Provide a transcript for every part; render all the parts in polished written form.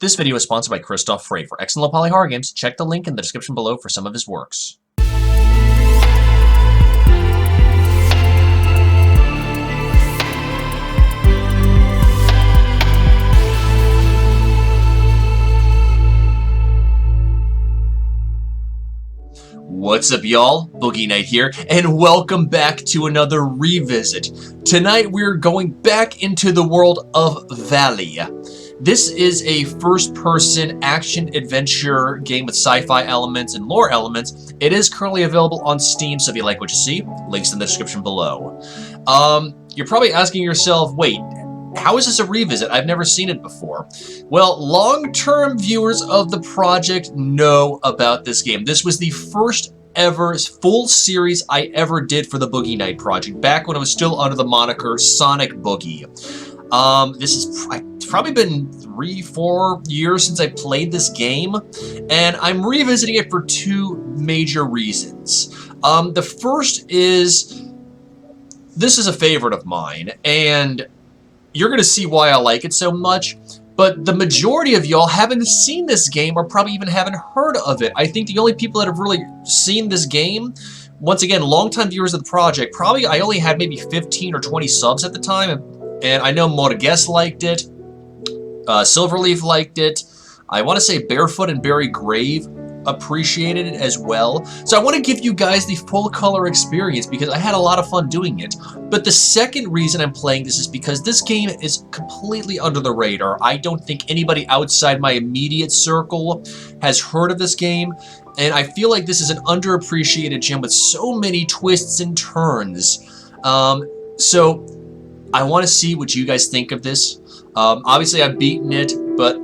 This video is sponsored by Christoph Frey. For excellent low-poly horror games, check the link in the description below for some of his works. What's up, y'all? Boogie Night here, and welcome back to another revisit. Tonight we're going back into the world of Valley. This is a first-person action-adventure game with sci-fi elements and lore elements. It is currently available on Steam, so if you like what you see, links in the description below. You're probably asking yourself, wait, how is this a revisit? I've never seen it before. Well, long-term viewers of the project know about this game. This was the first ever full series I ever did for the Boogie Night project, back when it was still under the moniker Sonic Boogie. It's probably been 3-4 years since I played this game, and I'm revisiting it for two major reasons. The first is, this is a favorite of mine, and you're going to see why I like it so much, but the majority of y'all haven't seen this game or probably even haven't heard of it. I think the only people that have really seen this game, once again, longtime viewers of the project, probably I only had maybe 15 or 20 subs at the time, and I know Morges liked it, Silverleaf liked it, I want to say Barefoot and Barry Grave appreciated it as well. So I want to give you guys the full color experience because I had a lot of fun doing it. But the second reason I'm playing this is because this game is completely under the radar. I don't think anybody outside my immediate circle has heard of this game, and I feel like this is an underappreciated gem with so many twists and turns. So I want to see what you guys think of this. Obviously I've beaten it, but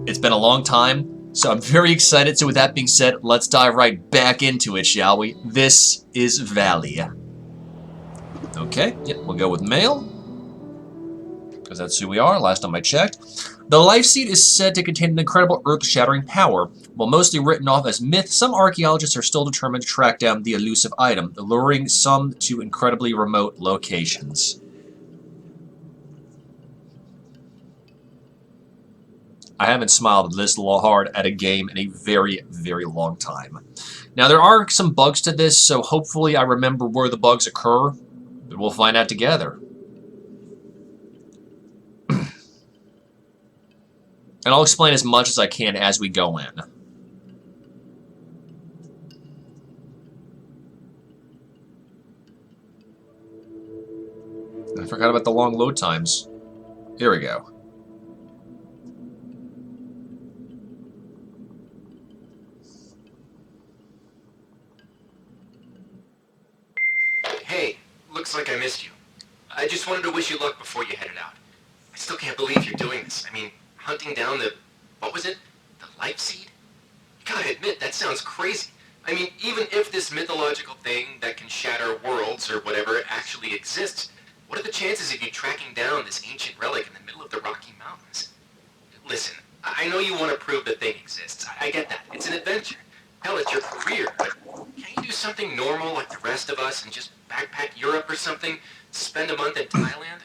it's been a long time. So I'm very excited. So with that being said, let's dive right back into it, shall we? This is Valley. Okay, yep, we'll go with male, because that's who we are, last time I checked. The life seed is said to contain an incredible earth-shattering power. While mostly written off as myth, some archaeologists are still determined to track down the elusive item, luring some to incredibly remote locations. I haven't smiled this hard at a game in a very, very long time. Now, there are some bugs to this, so hopefully I remember where the bugs occur, but we'll find out together. And I'll explain as much as I can as we go in. I forgot about the long load times. Here we go. Looks like I missed you. I just wanted to wish you luck before you headed out. I still can't believe you're doing this. I mean, hunting down the... what was it? The life seed? You gotta admit, that sounds crazy. I mean, even if this mythological thing that can shatter worlds or whatever actually exists, what are the chances of you tracking down this ancient relic in the middle of the Rocky Mountains? Listen, I know you want to prove the thing exists. I get that. It's an adventure. Hell, it's your career, but can't you do something normal like the rest of us and just backpack Europe or something, spend a month in Thailand?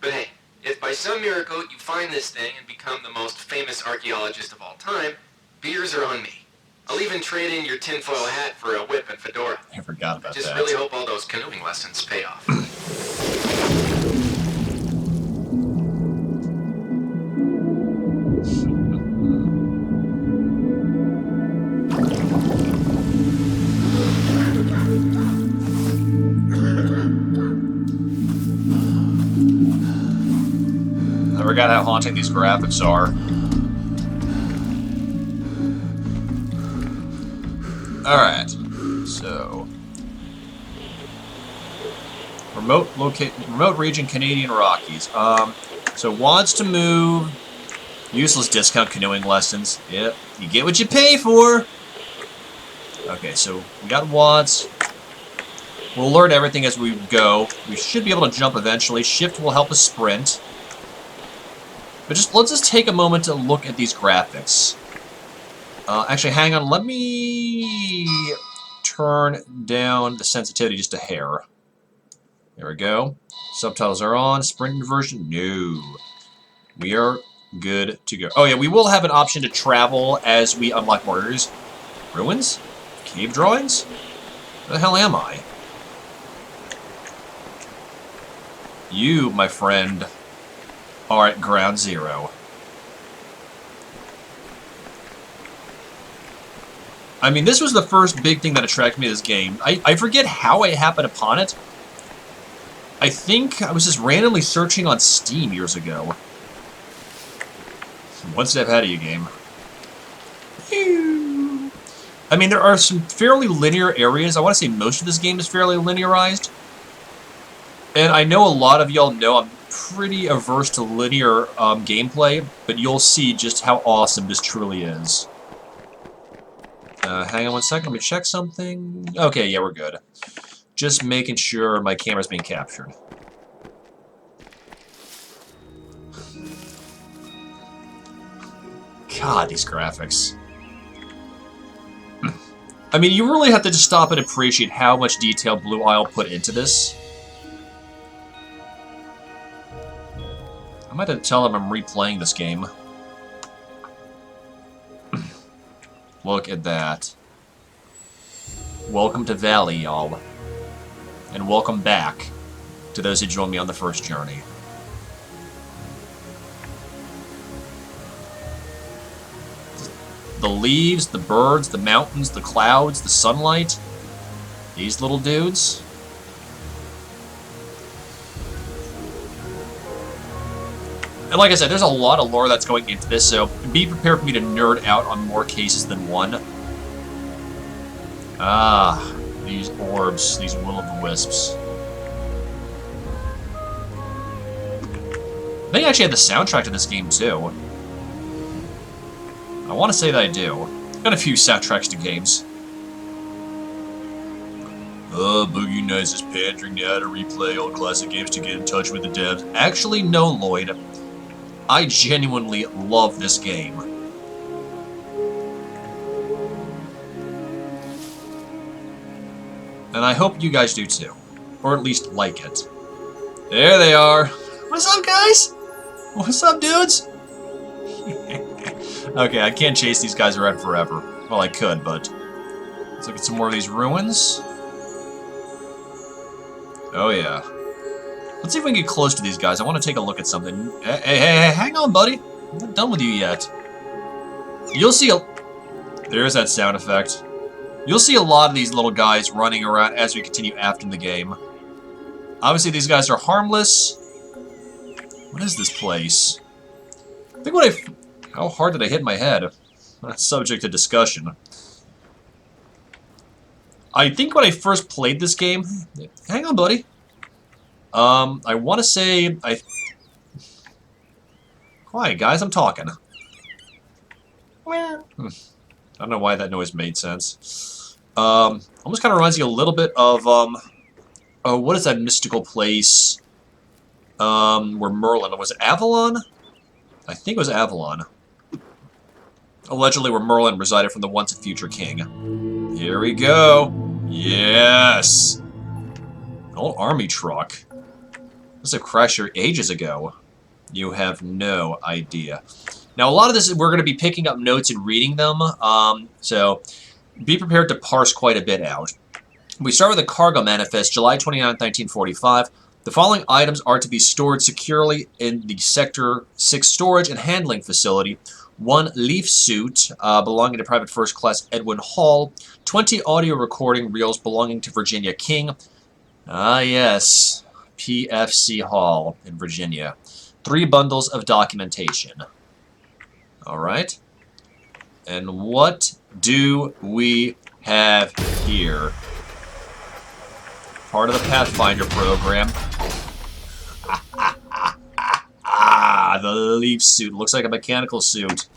But hey, if by some miracle you find this thing and become the most famous archaeologist of all time, beers are on me. I'll even trade in your tinfoil hat for a whip and fedora. I forgot about that. Just really hope all those canoeing lessons pay off. I forgot how haunting these graphics are. Alright, so remote region Canadian Rockies. So wants to move. Useless discount canoeing lessons. Yep, you get what you pay for. Okay, so we got watts. We'll learn everything as we go. We should be able to jump eventually. Shift will help us sprint. But let's just take a moment to look at these graphics. Actually, hang on. Let me turn down the sensitivity just a hair. There we go. Subtitles are on. Sprint inversion? No. We are Good to go. Oh yeah, we will have an option to travel as we unlock more areas. Ruins? Cave drawings? Where the hell am I? You, my friend, are at ground zero. I mean, this was the first big thing that attracted me to this game. I forget how I happened upon it. I think I was just randomly searching on Steam years ago. One step ahead of you, game. I mean, there are some fairly linear areas. I want to say most of this game is fairly linearized. And I know a lot of y'all know I'm pretty averse to linear gameplay, but you'll see just how awesome this truly is. Hang on one second, let me check something. Okay, yeah, we're good. Just making sure my camera's being captured. God, these graphics. I mean, you really have to just stop and appreciate how much detail Blue Isle put into this. I might have to tell them I'm replaying this game. Look at that. Welcome to Valley, y'all. And welcome back to those who joined me on the first journey. The leaves, the birds, the mountains, the clouds, the sunlight. These little dudes. And like I said, there's a lot of lore that's going into this, so be prepared for me to nerd out on more cases than one. Ah, these orbs, these will-o'-the-wisps. They actually had the soundtrack to this game, too. I want to say that I do. Got a few soundtracks to games. Boogie Nights is pandering now to replay old classic games to get in touch with the devs. Actually, no, Lloyd. I genuinely love this game. And I hope you guys do too. Or at least like it. There they are. What's up, guys? What's up, dudes? Okay, I can't chase these guys around forever. Well, I could, but... Let's look at some more of these ruins. Oh, yeah. Let's see if we can get close to these guys. I want to take a look at something. Hey, hang on, buddy. I'm not done with you yet. You'll see a... There's that sound effect. You'll see a lot of these little guys running around as we continue after the game. Obviously, these guys are harmless. What is this place? I think what I... How hard did I hit my head? That's subject to discussion. I think when I first played this game... Hang on, buddy. I want to say... Quiet, guys, I'm talking. I don't know why that noise made sense. Almost kind of reminds you a little bit of, oh, what is that mystical place, where Merlin, was it Avalon? I think it was Avalon. Allegedly where Merlin resided from the once and future king. Here we go. Yes! An old army truck. This have crashed here ages ago. You have no idea. Now, a lot of this, we're going to be picking up notes and reading them, so be prepared to parse quite a bit out. We start with the cargo manifest, July 29, 1945. The following items are to be stored securely in the Sector 6 storage and handling facility. 1 leaf suit belonging to Private First Class Edwin Hall. 20 audio recording reels belonging to Virginia King. Ah, yes. PFC Hall in Virginia. 3 bundles of documentation. Alright. And what do we have here? Part of the Pathfinder program. The leaf suit. Looks like a mechanical suit.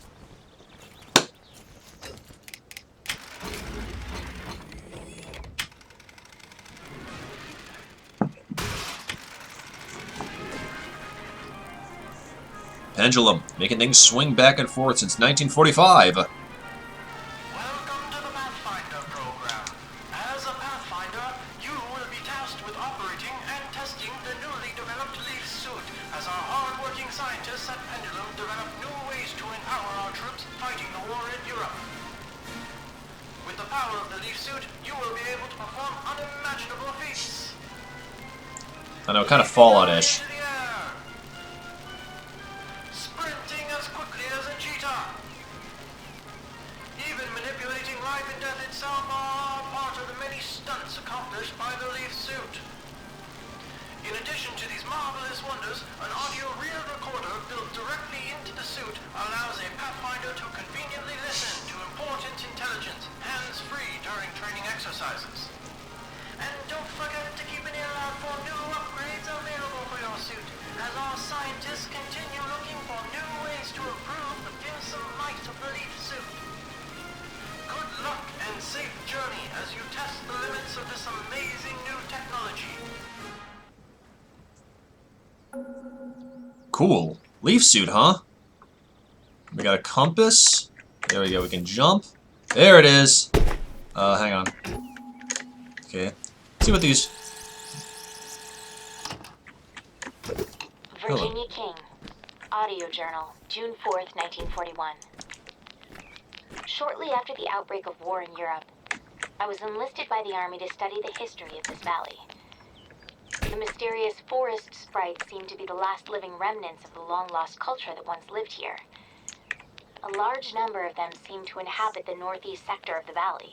Pendulum, making things swing back and forth since 1945. Welcome to the Pathfinder program. As a Pathfinder, you will be tasked with operating and testing the newly developed leaf suit as our hard-working scientists at Pendulum develop new fighting the war in Europe. With the power of the leaf suit, you will be able to perform unimaginable feats. I know, kind of Fallout-ish. Into the air. Sprinting as quickly as a cheetah. Even manipulating life and death itself are part of the many stunts accomplished by the leaf suit. In addition to these marvelous wonders, an audio reel recorder built directly into the suit allows a Pathfinder to conveniently listen to important intelligence, hands-free during training exercises. And don't forget to keep an ear out for new upgrades available for your suit, as our scientists continue looking for new ways to improve the fearsome might of the leaf suit. Good luck and safe journey as you test the limits of this amazing new technology. Cool. Leaf suit, huh? We got a compass. There we go, we can jump. There it is. Hang on. Okay. Let's see what these... Virginia King. Audio Journal, June 4th, 1941. Shortly after the outbreak of war in Europe, I was enlisted by the Army to study the history of this valley. The mysterious forest sprites seem to be the last living remnants of the long-lost culture that once lived here. A large number of them seem to inhabit the northeast sector of the valley,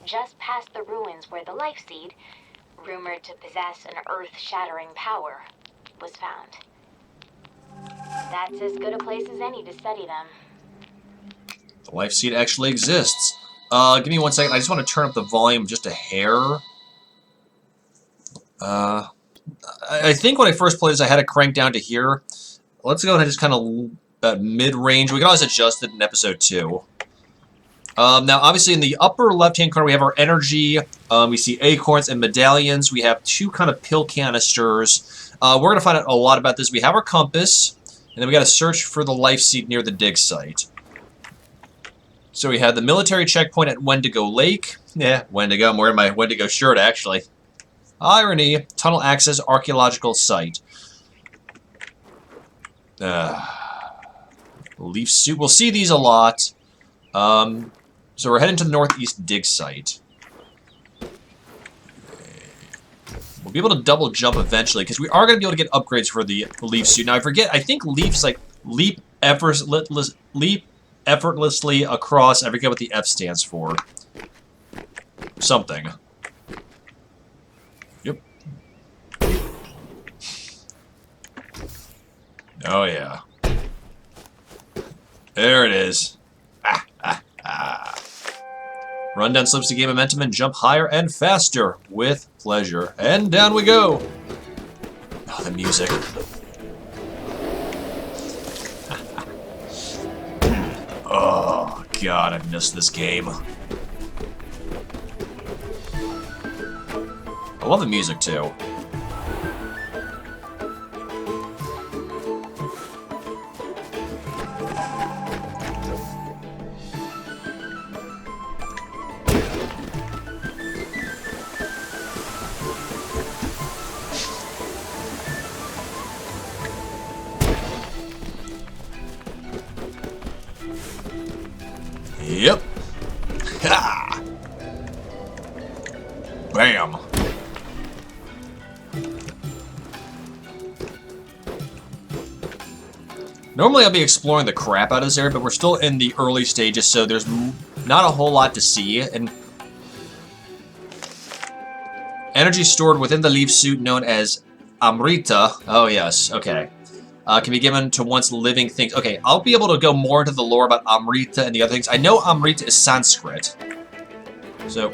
just past the ruins where the life seed, rumored to possess an earth-shattering power, was found. That's as good a place as any to study them. The life seed actually exists. Give me 1 second. I just want to turn up the volume just a hair. I think when I first played this, I had it cranked down to here. Let's go ahead and just kind of about mid-range. We can always adjust it in episode 2. Now, obviously, in the upper left-hand corner, we have our energy. We see acorns and medallions. We have 2 kind of pill canisters. We're going to find out a lot about this. We have our compass, and then we got to search for the life seed near the dig site. So we have the military checkpoint at Wendigo Lake. Yeah, Wendigo. I'm wearing my Wendigo shirt, actually. Irony. Tunnel access archaeological site. Leaf suit. We'll see these a lot. So we're heading to the northeast dig site. We'll be able to double jump eventually, because we are going to be able to get upgrades for the leaf suit. Now, I forget, I think leaf's like leap effortlessly across. I forget what the F stands for. Something. Yep. Oh, yeah. There it is. Run down slopes to gain momentum and jump higher and faster with pleasure. And down we go. Oh, the music. Oh, God, I missed this game. I love the music, too. Yep. Ha! Bam. Normally I'll be exploring the crap out of this area, but we're still in the early stages, so there's not a whole lot to see. And energy stored within the leaf suit known as Amrita. Oh, yes. Okay. Can be given to once living things. Okay, I'll be able to go more into the lore about Amrita and the other things. I know Amrita is Sanskrit. So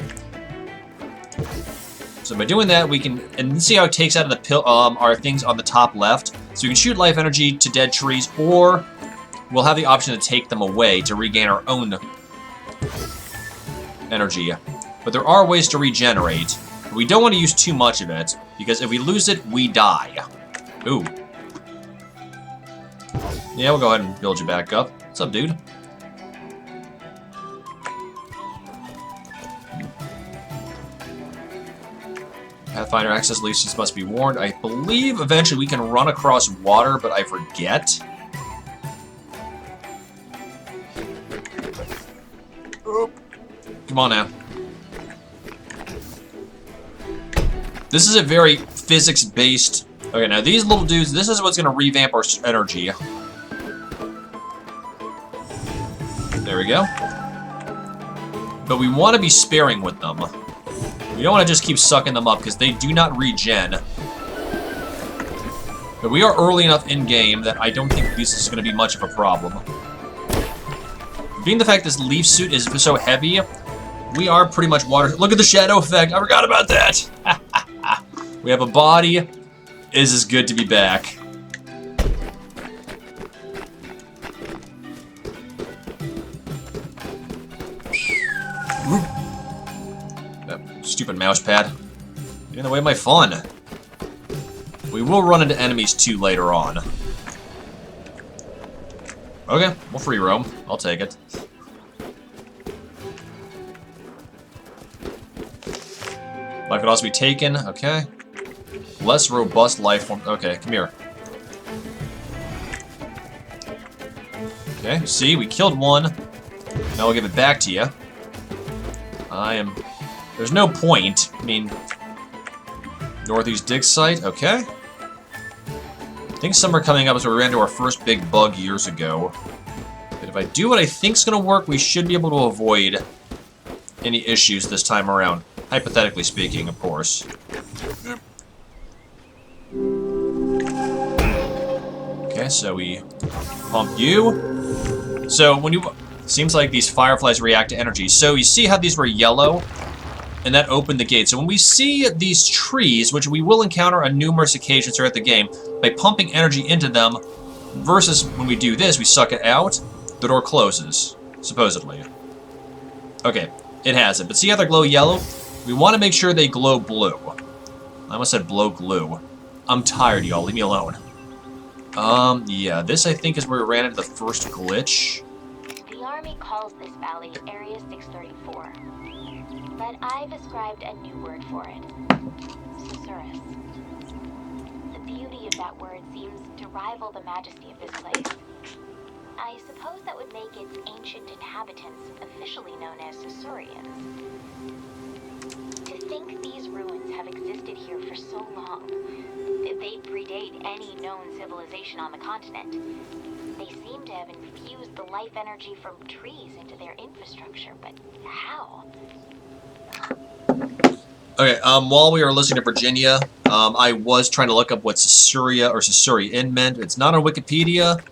by doing that, we can... And see how it takes out of the pill, our things on the top left. So we can shoot life energy to dead trees, or we'll have the option to take them away to regain our own energy. But there are ways to regenerate. We don't want to use too much of it, because if we lose it, we die. Ooh. Yeah, we'll go ahead and build you back up. What's up, dude? Pathfinder access leashes must be warned. I believe eventually we can run across water, but I forget. Come on now. This is a very physics-based... Okay, now these little dudes, this is what's going to revamp our energy. There we go. But we want to be sparing with them. We don't want to just keep sucking them up, because they do not regen. But we are early enough in-game that I don't think this is going to be much of a problem. Being the fact this leaf suit is so heavy, we are pretty much water... Look at the shadow effect! I forgot about that! We have a body. It is good to be back. That stupid mouse pad. Get in the way of my fun. We will run into enemies too later on. Okay, we'll free roam. I'll take it. Life could also be taken. Okay. Less robust life form. Okay, come here. Okay, see, we killed one. Now we'll give it back to you. There's no point. I mean, Northeast dig site. Okay. I think some are coming up as we ran into our first big bug years ago. But if I do what I think's gonna work, we should be able to avoid any issues this time around. Hypothetically speaking, of course. Okay, so we pump you. So when you... Seems like these fireflies react to energy. So you see how these were yellow? And that opened the gate. So when we see these trees, which we will encounter on numerous occasions throughout the game, by pumping energy into them, versus when we do this, we suck it out, the door closes, supposedly. Okay, it has it. But see how they glow yellow? We want to make sure they glow blue. I almost said blow glue. I'm tired, y'all. Leave me alone. Yeah, this I think is where we ran into the first glitch. The Army calls this valley Area 634. But I've ascribed a new word for it. Susurrus. The beauty of that word seems to rival the majesty of this place. I suppose that would make its ancient inhabitants officially known as Susurians. To think these ruins have existed here for so long, that they predate any known civilization on the continent. They seem to have infused the life energy from trees into their infrastructure, but how? Okay, while we were listening to Virginia, I was trying to look up what Susuria or Susurian meant. It's not on Wikipedia,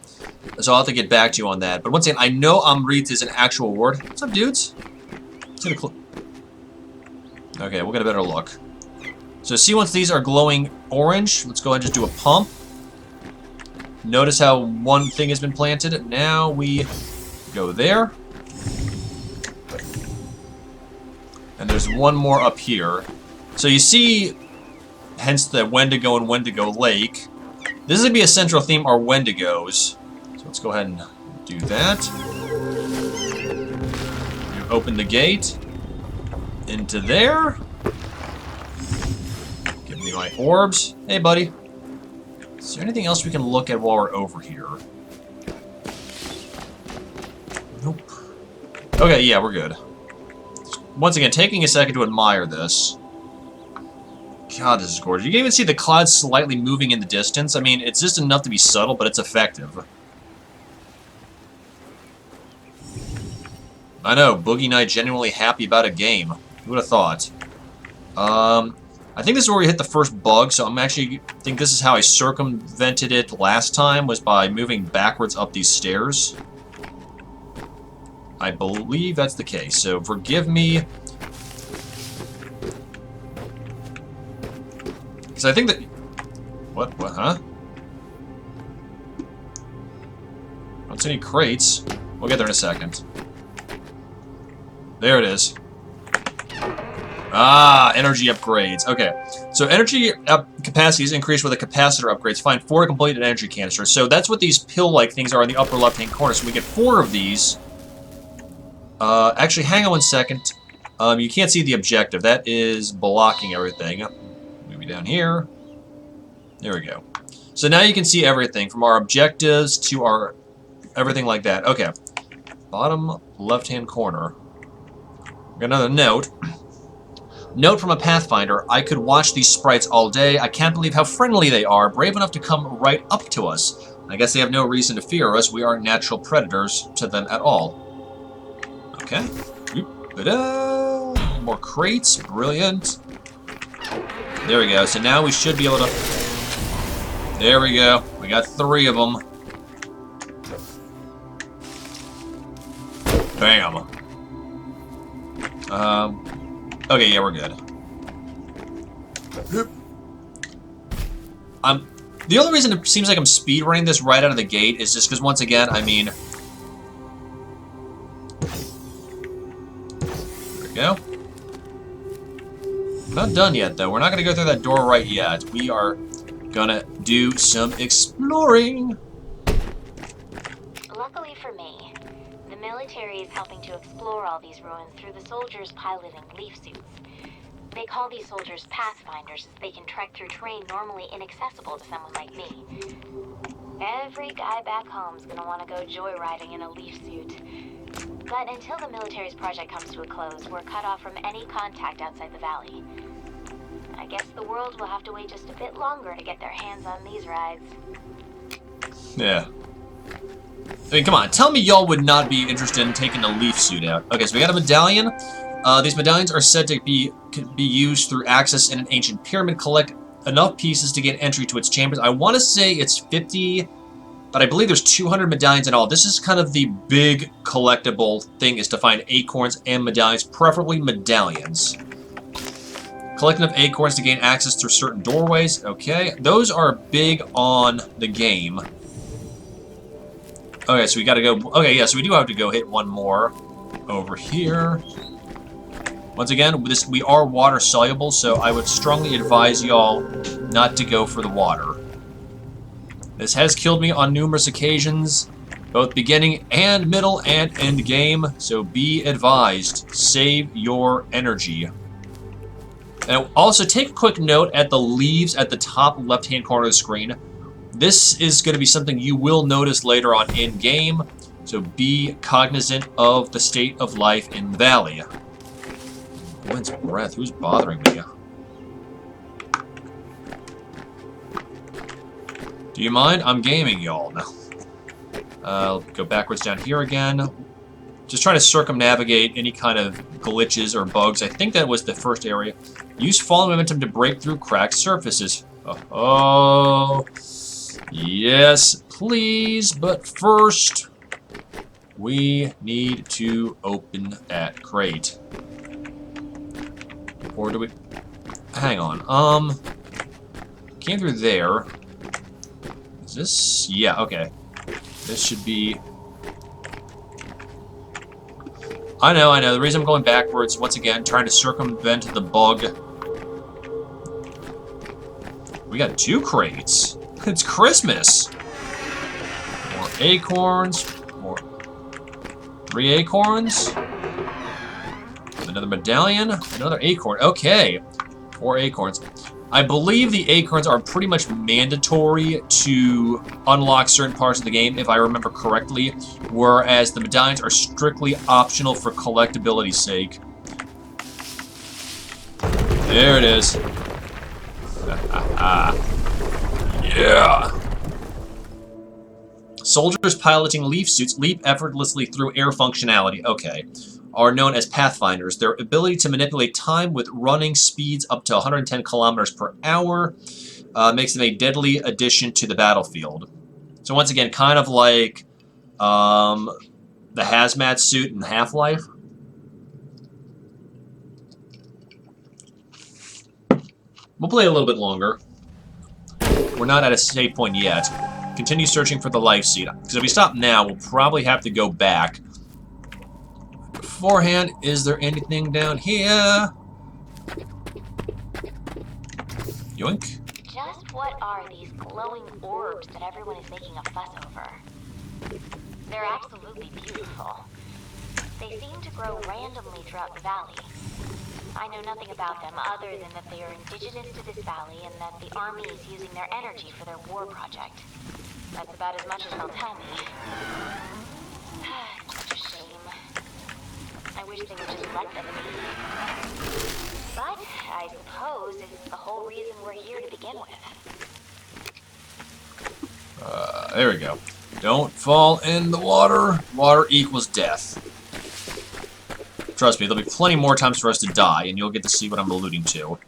so I'll have to get back to you on that. But once again, I know Amrit is an actual word. What's up, dudes? Let's get a okay, we'll get a better look. So see, once these are glowing orange, let's go ahead and just do a pump. Notice how one thing has been planted. Now we go there. And there's one more up here. So you see, hence the Wendigo and Wendigo Lake. This is going to be a central theme, our Wendigos. So let's go ahead and do that. You open the gate. Into there. Give me my orbs. Hey, buddy. Is there anything else we can look at while we're over here? Nope. Okay, yeah, we're good. Once again, taking a second to admire this. God, this is gorgeous. You can even see the clouds slightly moving in the distance. I mean, it's just enough to be subtle, but it's effective. I know, Boogie and I genuinely happy about a game. Who would have thought? I think this is where we hit the first bug, so I'm actually think this is how I circumvented it last time, was by moving backwards up these stairs. I believe that's the case, so forgive me. Because I think that... What, huh? I don't see any crates. We'll get there in a second. There it is. Ah, energy upgrades. Okay, so energy capacity is increased with the capacitor upgrades. Find 4 completed energy canisters. So that's what these pill-like things are in the upper left-hand corner. So we get 4 of these. Actually, hang on one second. You can't see the objective. That is blocking everything. Maybe down here. There we go. So now you can see everything from our objectives to our everything like that. Okay. Bottom left-hand corner. Got another note. Note from a Pathfinder, I could watch these sprites all day. I can't believe how friendly they are, brave enough to come right up to us. I guess they have no reason to fear us. We aren't natural predators to them at all. Okay. More crates. Brilliant. There we go. So now we should be able to... There we go. We got 3 of them. Bam. Okay, yeah, we're good. The only reason it seems like I'm speedrunning this right out of the gate is just because, once again, I mean... There we go. Not done yet, though. We're not going to go through that door right yet. We are going to do some exploring. Luckily for me, the military is helping to explore all these ruins through the soldiers piloting leaf suits. They call these soldiers Pathfinders as they can trek through terrain normally inaccessible to someone like me. Every guy back home's gonna want to go joyriding in a leaf suit. But until the military's project comes to a close, we're cut off from any contact outside the valley. I guess the world will have to wait just a bit longer to get their hands on these rides. Yeah. I mean, come on. Tell me y'all would not be interested in taking a leaf suit out. Okay, so we got a medallion. These medallions are said to be used through access in an ancient pyramid. Collect enough pieces to gain entry to its chambers. I want to say it's 50, but I believe there's 200 medallions in all. This is kind of the big collectible thing, is to find acorns and medallions, preferably medallions. Collect enough acorns to gain access through certain doorways. Okay, those are big on the game. Okay, so we gotta go... Okay, yeah, so we do have to go hit one more over here. Once again, we are water soluble, so I would strongly advise y'all not to go for the water. This has killed me on numerous occasions, both beginning and middle and end game, so be advised, save your energy. And also take a quick note at the leaves at the top left-hand corner of the screen. This is going to be something you will notice later on in game, so be cognizant of the state of life in the valley. Wind's breath. Who's bothering me? Do you mind? I'm gaming, y'all. No. I'll go backwards down here again. Just trying to circumnavigate any kind of glitches or bugs. I think that was the first area. Use falling momentum to break through cracked surfaces. Oh. Yes, please. But first, we need to open that crate. Or do we... Hang on. Came through there. Is this... Yeah, okay. This should be... I know. The reason I'm going backwards, once again, trying to circumvent the bug. We got 2 crates. It's Christmas. More acorns. More... 3 acorns. Another medallion, another acorn. Okay, 4 acorns. I believe the acorns are pretty much mandatory to unlock certain parts of the game, if I remember correctly, whereas the medallions are strictly optional for collectability's sake. There it is. Yeah. Soldiers piloting leaf suits leap effortlessly through air functionality. Okay. Are known as Pathfinders. Their ability to manipulate time with running speeds up to 110 kilometers per hour makes them a deadly addition to the battlefield. So once again, kind of like the hazmat suit in Half-Life. We'll play a little bit longer. We're not at a save point yet. Continue searching for the life seed. Because if we stop now, we'll probably have to go back. Beforehand, is there anything down here? Yoink. Just what are these glowing orbs that everyone is making a fuss over? They're absolutely beautiful. They seem to grow randomly throughout the valley. I know nothing about them other than that they are indigenous to this valley and that the army is using their energy for their war project. That's about as much as they'll tell me. Such a shame. I wish wish they would just let them be. But I suppose it's the whole reason we're here to begin with. There we go. Don't fall in the water. Water equals death. Trust me, there'll be plenty more times for us to die, and you'll get to see what I'm alluding to.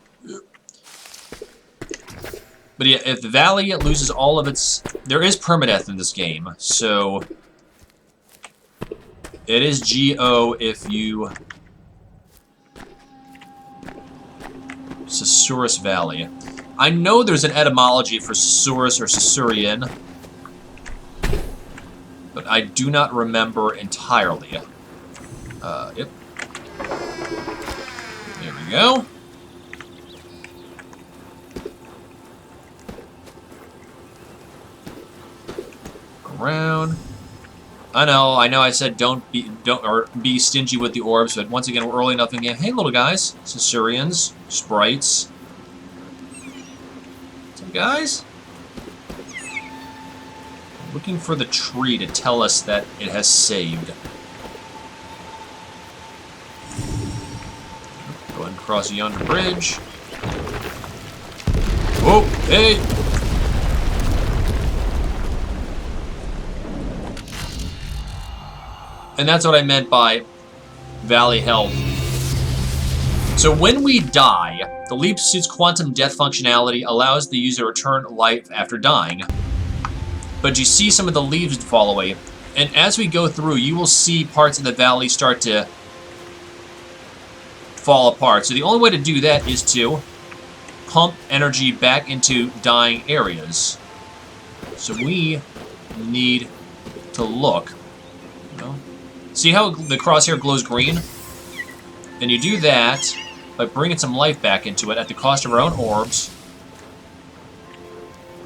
But yeah, if the valley loses all of its... There is permadeath in this game, so... It is GO if you... Susurrus Valley. I know there's an etymology for Susurrus or Susurian, but I do not remember entirely. Yep. There we go. Around. I know I said don't be stingy with the orbs, but once again we're early enough in the game. Hey little guys, Susurians, sprites. What's up, guys? I'm looking for the tree to tell us that it has saved. Go ahead and cross yonder bridge. Whoa, hey! And that's what I meant by Valley Health. So when we die, the leap suit's quantum death functionality allows the user to return life after dying. But you see some of the leaves fall away. And as we go through, you will see parts of the valley start to fall apart. So the only way to do that is to pump energy back into dying areas. So we need to look. You know? See how the crosshair glows green? And you do that by bringing some life back into it at the cost of our own orbs.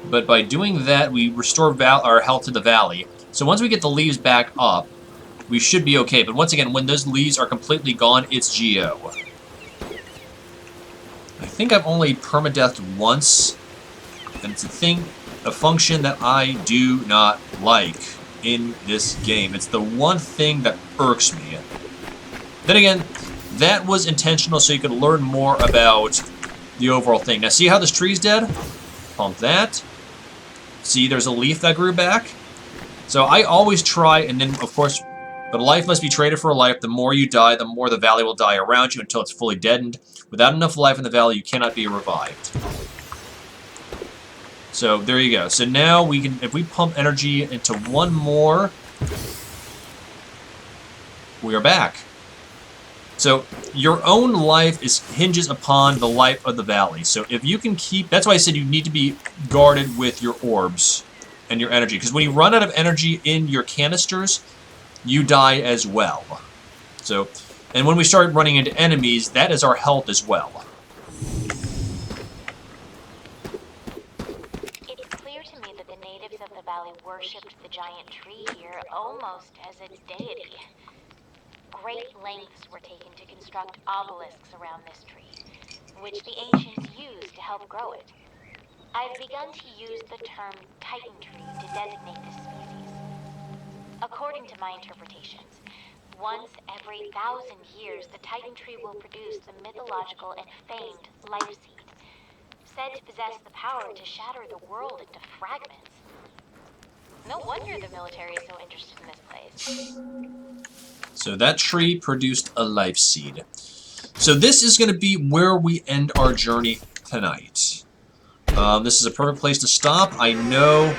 But by doing that, we restore our health to the valley. So once we get the leaves back up, we should be okay. But once again, when those leaves are completely gone, it's GO. I think I've only permadeathed once. And it's a function that I do not like in this game. It's the one thing that irks me. Then again, that was intentional so you could learn more about the overall thing. Now see how this tree's dead? Pump that. See, there's a leaf that grew back. So I always try, and then of course, but life must be traded for life. The more you die, the more the valley will die around you until it's fully deadened. Without enough life in the valley, you cannot be revived. So there you go. So now we can, if we pump energy into one more, we are back. So your own life hinges upon the life of the valley. So if you can keep, that's why I said you need to be guarded with your orbs and your energy. Because when you run out of energy in your canisters, you die as well. So, and when we start running into enemies, that is our health as well. It's clear to me that the natives of the valley worshipped the giant tree here almost as its deity. Great lengths were taken to construct obelisks around this tree, which the ancients used to help grow it. I've begun to use the term Titan tree to designate this species. According to my interpretations, once every 1,000 years, the Titan tree will produce the mythological and famed life seed, said to possess the power to shatter the world into fragments. No wonder the military is so interested in this place. So that tree produced a life seed. So this is going to be where we end our journey tonight. This is a perfect place to stop. I know,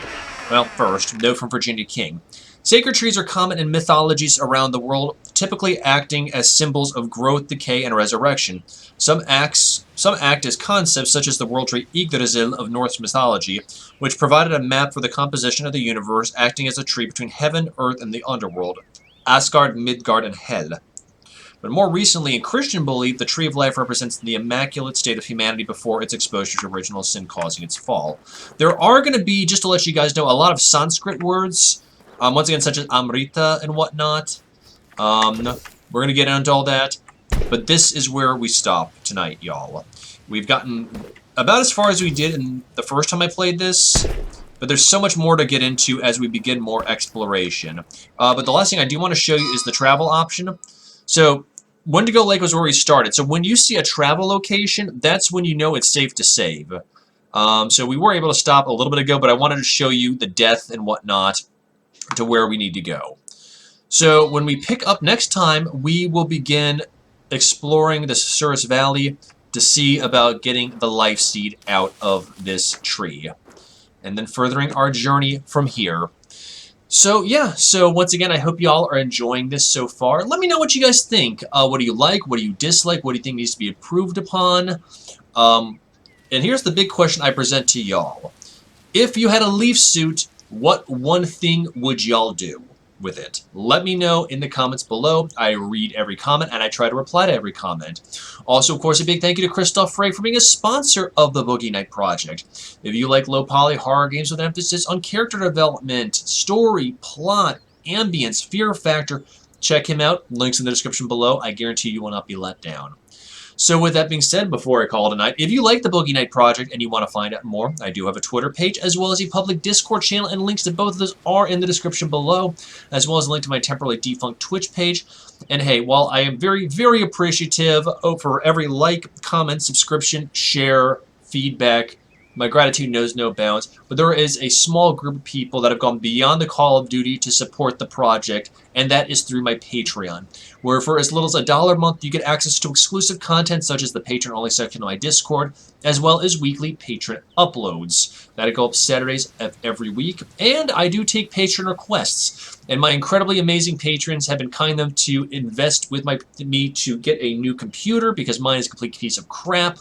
well, first, note from Virginia King. Sacred trees are common in mythologies around the world, typically acting as symbols of growth, decay, and resurrection. Some act as concepts, such as the world tree Yggdrasil of Norse mythology, which provided a map for the composition of the universe, acting as a tree between heaven, earth, and the underworld. Asgard, Midgard, and Hel. But more recently, in Christian belief, the Tree of Life represents the immaculate state of humanity before its exposure to original sin causing its fall. There are going to be, just to let you guys know, a lot of Sanskrit words, once again, such as Amrita and whatnot. We're going to get into all that, but this is where we stop tonight, y'all. We've gotten about as far as we did in the first time I played this, but there's so much more to get into as we begin more exploration. But the last thing I do want to show you is the travel option. So, Wendigo Lake was where we started. So when you see a travel location, that's when you know it's safe to save. So we were able to stop a little bit ago, but I wanted to show you the death and whatnot to where we need to go. So when we pick up next time, we will begin exploring the Susurrus Valley to see about getting the life seed out of this tree. And then furthering our journey from here. So yeah, so once again, I hope y'all are enjoying this so far. Let me know what you guys think. What do you like? What do you dislike? What do you think needs to be improved upon? And here's the big question I present to y'all. If you had a leaf suit, what one thing would y'all do with it? Let me know in the comments below. I read every comment and I try to reply to every comment. Also, of course, a big thank you to Christoph Frey for being a sponsor of the Boogie Night Project. If you like low-poly horror games with emphasis on character development, story, plot, ambience, fear factor, check him out. Links in the description below. I guarantee you will not be let down. So with that being said, before I call it a night, if you like the Boogie Night Project and you want to find out more, I do have a Twitter page as well as a public Discord channel, and links to both of those are in the description below, as well as a link to my temporarily defunct Twitch page. And hey, while I am very, very appreciative for every like, comment, subscription, share, feedback, my gratitude knows no bounds, but there is a small group of people that have gone beyond the call of duty to support the project, and that is through my Patreon, where for as little as $1 a month, you get access to exclusive content such as the patron-only section of my Discord, as well as weekly patron uploads that go up Saturdays of every week, and I do take patron requests, and my incredibly amazing patrons have been kind enough to invest with me to get a new computer because mine is a complete piece of crap,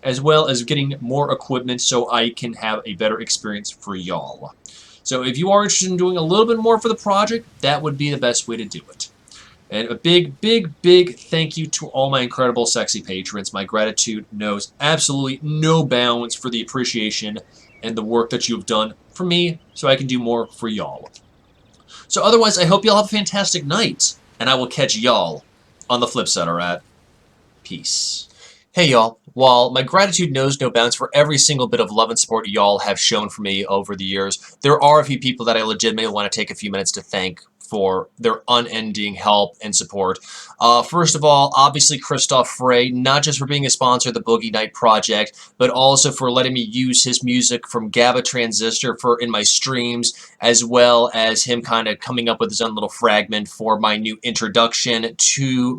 as well as getting more equipment so I can have a better experience for y'all. So if you are interested in doing a little bit more for the project, that would be the best way to do it. And a big, big, big thank you to all my incredible sexy patrons. My gratitude knows absolutely no bounds for the appreciation and the work that you've done for me so I can do more for y'all. So otherwise, I hope y'all have a fantastic night, and I will catch y'all on the flip side, alright? Peace. Hey y'all, while my gratitude knows no bounds for every single bit of love and support y'all have shown for me over the years, there are a few people that I legitimately want to take a few minutes to thank for their unending help and support. First of all, obviously Christoph Frey, not just for being a sponsor of the Boogie Night Project, but also for letting me use his music from GABA Transistor in my streams, as well as him kind of coming up with his own little fragment for my new introduction to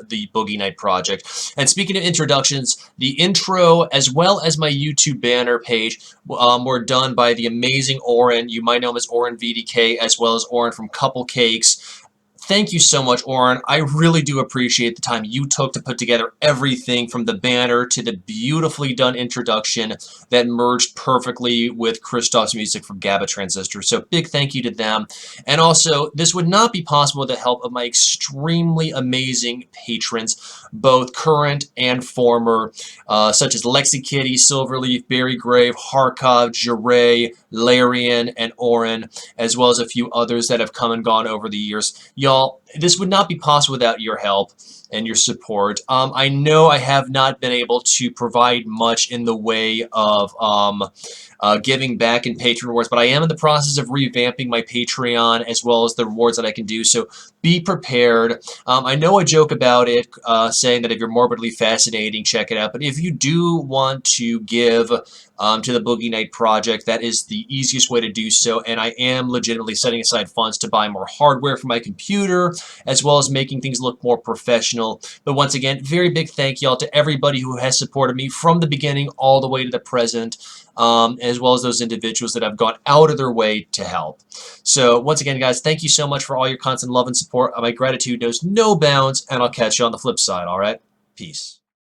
the Boogie Night Project. And speaking of introductions, the intro as well as my YouTube banner page were done by the amazing Oren. You might know him as Oren VDK, as well as Oren from Couple Cakes. Thank you so much, Oren. I really do appreciate the time you took to put together everything from the banner to the beautifully done introduction that merged perfectly with Christoph's music from GABA Transistor. So big thank you to them. And also, this would not be possible with the help of my extremely amazing patrons, both current and former, such as Lexi Kitty, Silverleaf, Berrygrave, Harkov, Jiray, Larian, and Oren, as well as a few others that have come and gone over the years. Y'all, this would not be possible without your help and your support. I know I have not been able to provide much in the way of giving back in patron rewards, but I am in the process of revamping my Patreon as well as the rewards that I can do, so be prepared. I know I joke about it, saying that if you're morbidly fascinating, check it out, but if you do want to give to the Boogie Night Project, that is the easiest way to do so, and I am legitimately setting aside funds to buy more hardware for my computer, as well as making things look more professional. But once again, very big thank y'all to everybody who has supported me from the beginning all the way to the present, as well as those individuals that have gone out of their way to help. So once again, guys, thank you so much for all your constant love and support. My gratitude knows no bounds, and I'll catch you on the flip side, alright? Peace.